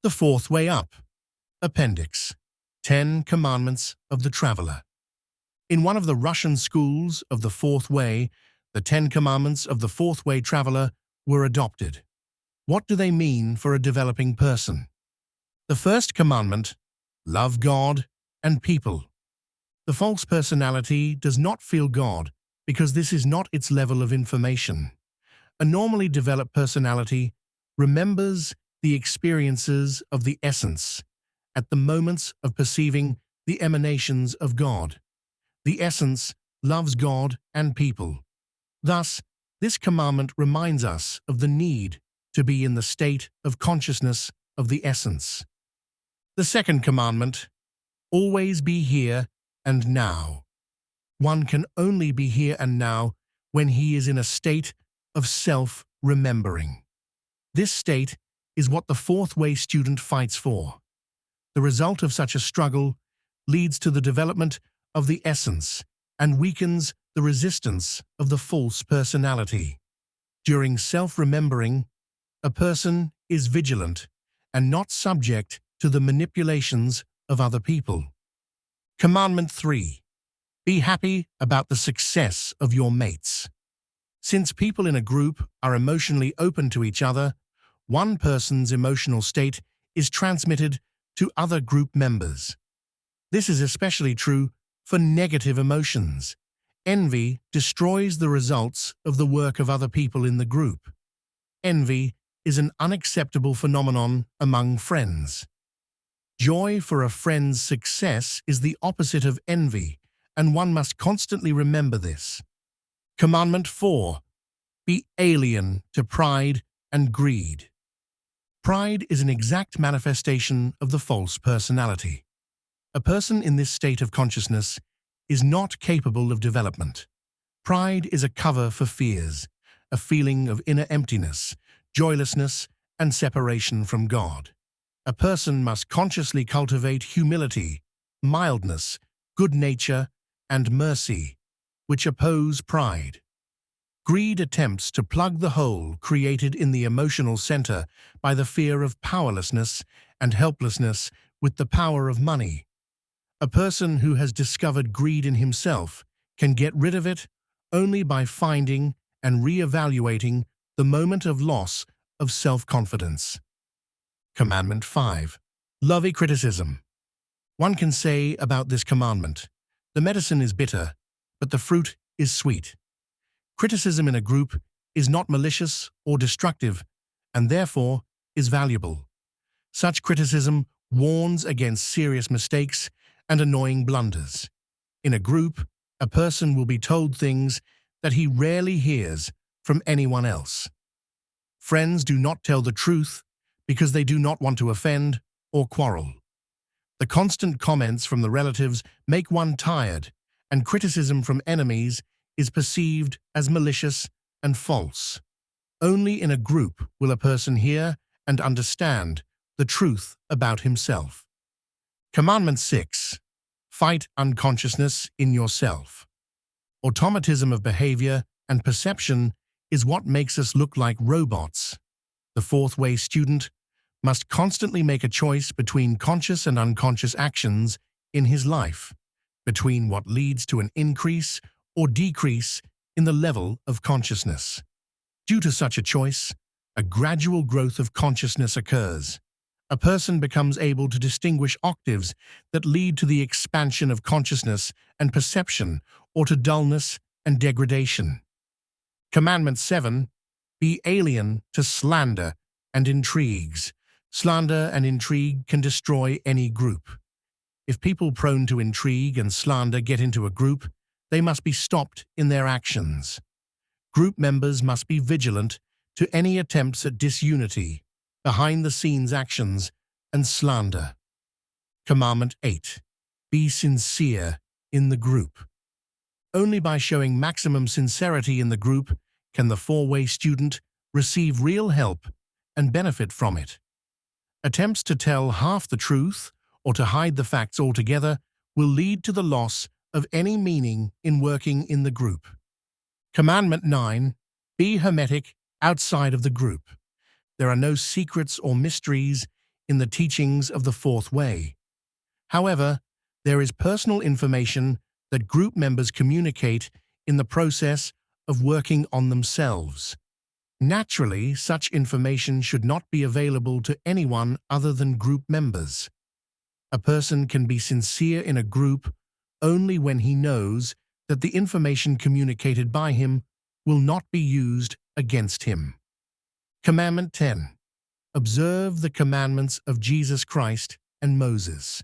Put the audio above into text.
The Fourth Way Up. Appendix. 10 Commandments of the Traveler. In one of the Russian schools of the Fourth Way, the 10 Commandments of the Fourth Way Traveler were adopted. What do they mean for a developing person? The first commandment: love God and people. The false personality does not feel God because this is not its level of information. A normally developed personality remembers the experiences of the essence at the moments of perceiving the emanations of God. The essence loves God and people. Thus, this commandment reminds us of the need to be in the state of consciousness of the essence. The second commandment: always be here and now. One can only be here and now when he is in a state of self-remembering. This state is what the Fourth Way student fights for. The result of such a struggle leads to the development of the essence and weakens the resistance of the false personality. During self-remembering, a person is vigilant and not subject to the manipulations of other people. Commandment 3. Be happy about the success of your mates. Since people in a group are emotionally open to each other, one person's emotional state is transmitted to other group members. This is especially true for negative emotions. Envy destroys the results of the work of other people in the group. Envy is an unacceptable phenomenon among friends. Joy for a friend's success is the opposite of envy, and one must constantly remember this. Commandment 4. Be alien to pride and greed. Pride is an exact manifestation of the false personality. A person in this state of consciousness is not capable of development. Pride is a cover for fears, a feeling of inner emptiness, joylessness, and separation from God. A person must consciously cultivate humility, mildness, good nature, and mercy, which oppose pride. Greed attempts to plug the hole created in the emotional center by the fear of powerlessness and helplessness with the power of money. A person who has discovered greed in himself can get rid of it only by finding and re-evaluating the moment of loss of self-confidence. Commandment 5. Love criticism. One can say about this commandment: the medicine is bitter, but the fruit is sweet. Criticism in a group is not malicious or destructive, and therefore is valuable. Such criticism warns against serious mistakes and annoying blunders. In a group, a person will be told things that he rarely hears from anyone else. Friends do not tell the truth because they do not want to offend or quarrel. The constant comments from the relatives make one tired, and criticism from enemies is perceived as malicious and false. Only in a group will a person hear and understand the truth about himself. Commandment 6. Fight unconsciousness in yourself. Automatism of behavior and perception is what makes us look like robots. The Fourth Way student must constantly make a choice between conscious and unconscious actions in his life, between what leads to an increase or decrease in the level of consciousness. Due to such a choice, a gradual growth of consciousness occurs. A person becomes able to distinguish octaves that lead to the expansion of consciousness and perception, or to dullness and degradation. Commandment 7. Be alien to slander and intrigues. Slander and intrigue can destroy any group. If people prone to intrigue and slander get into a group, they must be stopped in their actions. Group members must be vigilant to any attempts at disunity, behind-the-scenes actions, and slander. Commandment 8. Be sincere in the group. Only by showing maximum sincerity in the group can the four-way student receive real help and benefit from it. Attempts to tell half the truth or to hide the facts altogether will lead to the loss of any meaning in working in the group. Commandment 9. Be hermetic outside of the group. There are no secrets or mysteries in the teachings of the Fourth Way. However, there is personal information that group members communicate in the process of working on themselves. Naturally, such information should not be available to anyone other than group members. A person can be sincere in a group only when he knows that the information communicated by him will not be used against him. Commandment 10. Observe the commandments of Jesus Christ and Moses.